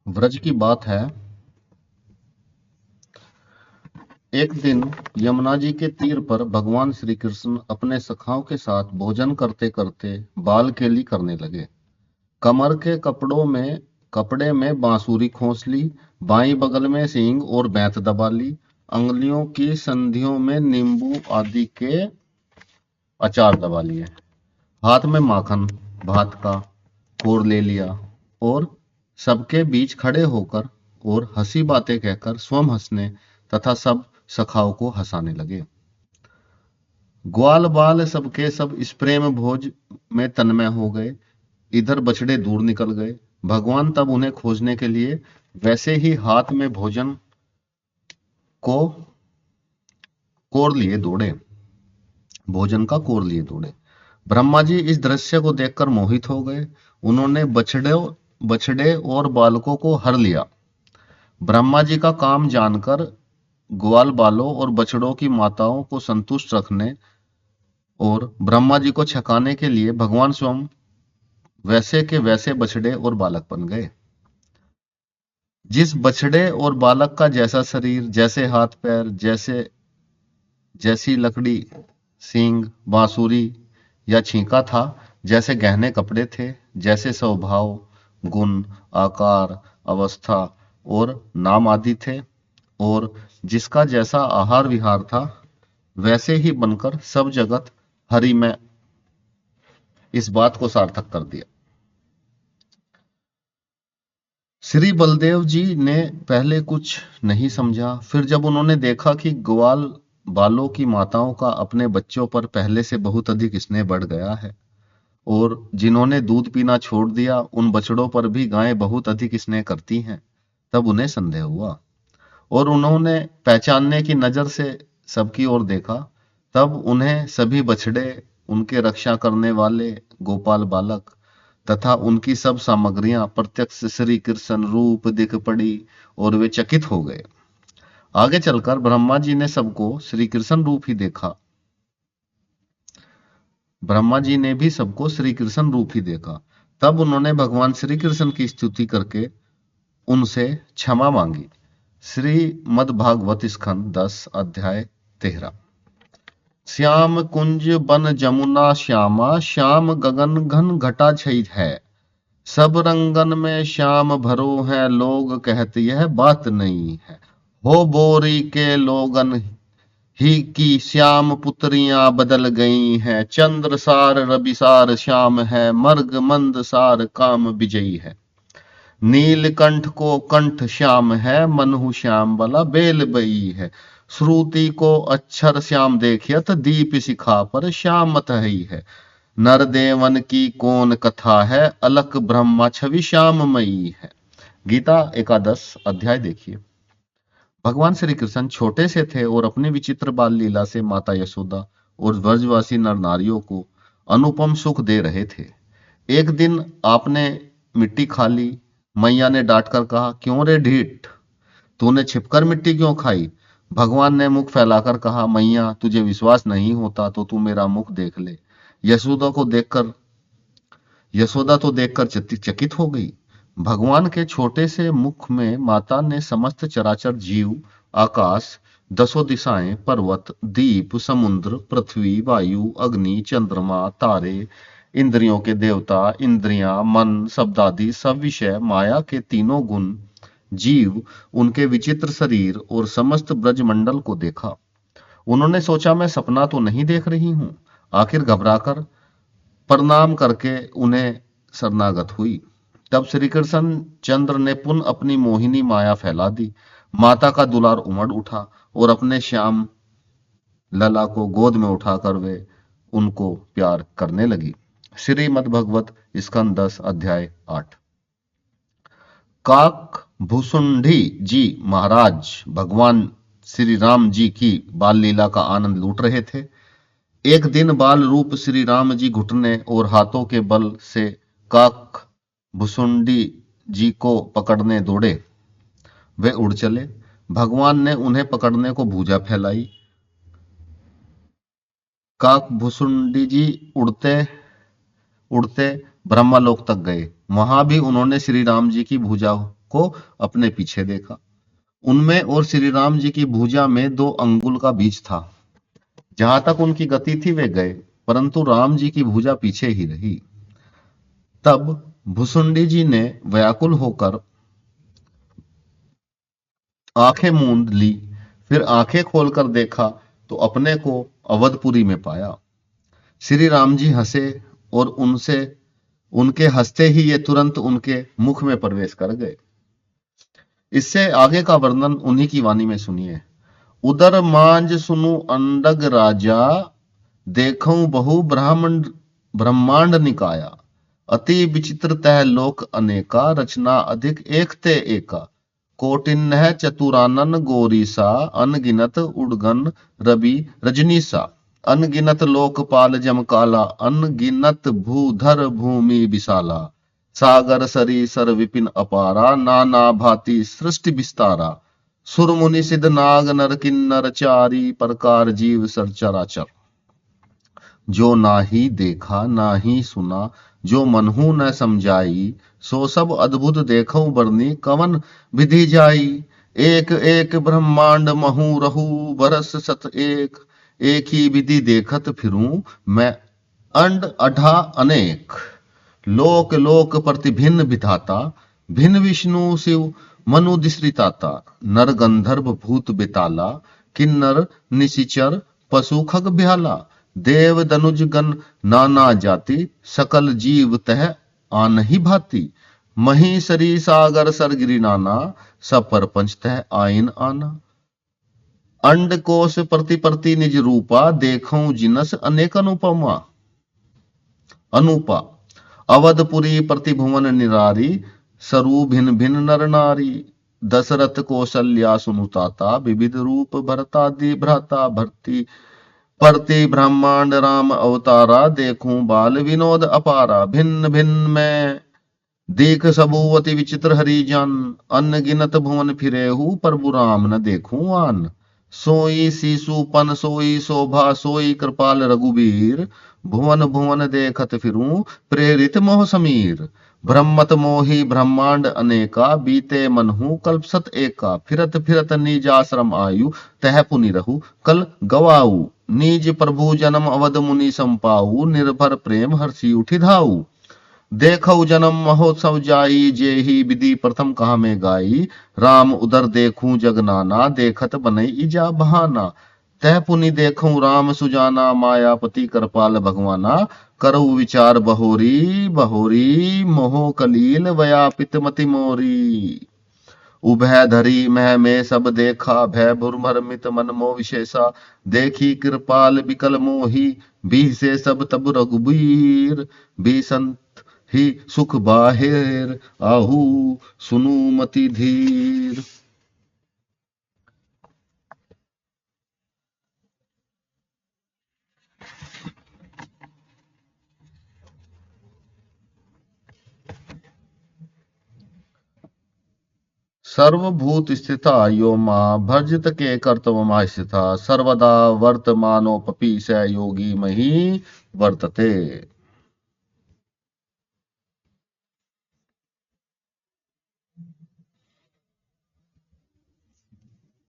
व्रज की बात है। एक दिन यमुना जी के तीर पर भगवान श्री कृष्ण अपने सखाओं के साथ भोजन करते करते बाल केली करने लगे। कमर के कपड़े में बांसुरी खोस ली, बाईं बगल में सींग और बेंत दबा ली, अंगुलियों की संधियों में नींबू आदि के अचार दबा लिए, हाथ में माखन भात का कोर ले लिया और सबके बीच खड़े होकर और हंसी बातें कहकर स्वयं हंसने तथा सब सखाओं को हंसाने लगे। ग्वाल बाल सबके सब इस प्रेम भोज में तन्मय हो गए। इधर बछड़े दूर निकल गए। भगवान तब उन्हें खोजने के लिए वैसे ही हाथ में भोजन को कोर लिए दौड़े भोजन का कोर लिए दौड़े। ब्रह्मा जी इस दृश्य को देखकर मोहित हो गए। उन्होंने बछड़े और बालकों को हर लिया। ब्रह्मा जी का काम जानकर ग्वाल बालों और बछड़ों की माताओं को संतुष्ट रखने और ब्रह्मा जी को छकाने के लिए भगवान स्वयं वैसे के वैसे बछड़े और बालक बन गए। जिस बछड़े और बालक का जैसा शरीर, जैसे हाथ पैर, जैसी लकड़ी, सींग, बांसुरी या छींका था, जैसे गहने कपड़े थे, जैसे स्वभाव, गुण, आकार, अवस्था और नाम आदि थे, और जिसका जैसा आहार विहार था, वैसे ही बनकर सब जगत हरि में इस बात को सार्थक कर दिया। श्री बलदेव जी ने पहले कुछ नहीं समझा। फिर जब उन्होंने देखा कि ग्वाल बालों की माताओं का अपने बच्चों पर पहले से बहुत अधिक स्नेह बढ़ गया है और जिन्होंने दूध पीना छोड़ दिया उन बछड़ों पर भी गायें बहुत अधिक स्नेह करती हैं, तब उन्हें संदेह हुआ और उन्होंने पहचानने की नजर से सबकी ओर देखा। तब उन्हें सभी बछड़े, उनके रक्षा करने वाले गोपाल बालक तथा उनकी सब सामग्रियां प्रत्यक्ष श्री कृष्ण रूप दिख पड़ी और वे चकित हो गए। आगे चलकर ब्रह्मा जी ने सबको श्री कृष्ण रूप ही देखा। ब्रह्मा जी ने भी सबको श्री कृष्ण रूप ही देखा। तब उन्होंने भगवान श्री कृष्ण की स्तुति करके उनसे क्षमा मांगी। श्रीमद् भागवत स्कंद 10 अध्याय 13। श्याम कुंज बन जमुना श्यामा, श्याम गगन घन घटा छई है, सब रंगन में श्याम भरो है, लोग कहते यह बात नहीं है। हो बोरी के लोगन ही की श्याम पुत्रियां बदल गई हैं, चंद्र सार रविसार श्याम है, मर्ग मंद सार काम विजयी है। नीलकंठ को कंठ श्याम है, मनहु श्याम वाला बेल बई है। श्रुति को अक्षर श्याम देखियत, दीप शिखा पर श्यामत ही है। नर देवन की कौन कथा है, अलक ब्रह्मा छवि श्याममयी है। गीता एकादश अध्याय देखिए। भगवान श्री कृष्ण छोटे से थे और अपनी विचित्र बाल लीला से माता यशोदा और व्रजवासी नर नारियों को अनुपम सुख दे रहे थे। एक दिन आपने मिट्टी खा ली। मैया ने डांट कर कहा, क्यों रे ढीठ, तूने छिपकर मिट्टी क्यों खाई? भगवान ने मुख फैलाकर कहा, मैया तुझे विश्वास नहीं होता तो तू मेरा मुख देख ले। यशोदा तो देखकर चकित हो गई। भगवान के छोटे से मुख में माता ने समस्त चराचर जीव, आकाश, दसों दिशाएं, पर्वत, दीप, समुद्र, पृथ्वी, वायु, अग्नि, चंद्रमा, तारे, इंद्रियों के देवता, इंद्रियां, मन, शब्दादि सब विषय, माया के तीनों गुण, जीव, उनके विचित्र शरीर और समस्त ब्रजमंडल को देखा। उन्होंने सोचा मैं सपना तो नहीं देख रही हूं। आखिर घबराकर प्रणाम करके उन्हें शरणागत हुई। तब श्री कृष्ण चंद्र ने पुनः अपनी मोहिनी माया फैला दी। माता का दुलार उमड़ उठा और अपने श्याम लला को गोद में उठाकर वे उनको प्यार करने लगी। श्रीमद् भगवत स्कंद 10 अध्याय 8। काक भुसुंडी जी महाराज भगवान श्री राम जी की बाल लीला का आनंद लूट रहे थे। एक दिन बाल रूप श्री राम जी घुटने और हाथों के बल से काक भुसुंडी जी को पकड़ने दौड़े। वे उड़ चले। भगवान ने उन्हें पकड़ने को भुजा फैलाई। काक भुसुंडी जी उड़ते उड़ते ब्रह्मलोक तक गए। वहां भी उन्होंने श्री राम जी की भुजा को अपने पीछे देखा। उनमें और श्री राम जी की भुजा में 2 अंगुल का बीच था। जहां तक उनकी गति थी वे गए, परंतु राम जी की भुजा पीछे ही रही। तब भुसुंडी जी ने व्याकुल होकर आंखें मूंद ली। फिर आंखें खोलकर देखा तो अपने को अवधपुरी में पाया। श्री राम जी हंसे और उनसे उनके हंसते ही ये तुरंत उनके मुख में प्रवेश कर गए। इससे आगे का वर्णन उन्हीं की वाणी में सुनिए। उदर मांज सुनु अंडग राजा, देखऊं बहु ब्रह्मांड निकाया। अति विचित्र तह लोक अनेका, रचना अधिक एक ते एका। कोटिन्ह चतुरानन गोरीसा, अनगिनत उड़गन रवि रजनीसा। अनगिनत लोकपाल जमकाला, अनगिनत भूधर भूमि विशाला। सागर सरी सर विपिन अपारा, नाना भांति सृष्टि विस्तारा। सुर मुनि सिद्ध नाग नर किन्नर चारी, प्रकार जीव सर चराचर। जो नाही देखा नाही सुना, जो मनहु न समझाई। सो सब अद्भुत देखऊं बरनी, कवन विधि जाई। एक एक ब्रह्मांड महु रहू, बरस सत एक। एक ही विधि देखत फिरूं, मैं अंड अढ़ा अनेक। लोक लोक प्रति भिन्न विधाता, भिन्न विष्णु शिव मनु दिसरिताता। नर गंधर्व भूत बेताला, किन्नर निशिचर पशु खग भ्याला। देव दनुज गण नाना जाति, सकल जीव तह आन ही भांति। महीसरी सागर सरगिरी नाना, सब पर पंच तह आइन आना। अंड कोश प्रति प्रति निज रूपा, देखऊं जिनस अनेक अनुपमा अनूपा। अवधपुरी प्रति भुवन निरारी, सरु भिन्न भिन्न नर नारी। दशरथ कौशल्या सुनुताता, विविध रूप भरतादि भ्राता। भरती परति ब्रह्मांड राम अवतारा, देखूं बाल विनोद अपारा। भिन्न भिन्न में देख सबू अति विचित्र हरि जान। अन्न गिनत भुवन फिरेहू, प्रभु राम न देखूं आन। सोई सीसुपन सोई शोभा, सोई कृपाल रघुबीर। भुवन भुवन देखत फिरूं, प्रेरित मोह समीर। ब्रह्मत मोही ब्रह्मांड अनेका, बीते मनहु कल्पसत एका। फिरत फिरत निज आश्रम आयु, तह पुनि रहु कल गवाऊ। निज प्रभु जन्म अवध मुनि संपाऊ, निर्भर प्रेम हर्षि उठि धाऊ। देखऊ जन्म महोत्सव जाई, जे ही विधि प्रथम कहा में गाई। राम उदर देखूं जग नाना, देखत बनई इजा बहाना। तह पुनि देखूं राम सुजाना, मायापति कृपाल भगवाना। करऊ विचार बहोरी बहोरी, मोह कलील व्यापित मति मोरी। उभय धरी मह में सब देखा, भय भुरमरमित मन मोह विशेषा। देखी कृपाल बिकल मोही, भी से सब तब रघुबीर। भी संत ही सुख बाहिर, आहू सुनु मति धीर। सर्वभूत स्थिता यो मां, भर्जित के कर्तव्य स्थिता। सर्वदा वर्तमानोपि स योगी मही वर्तते।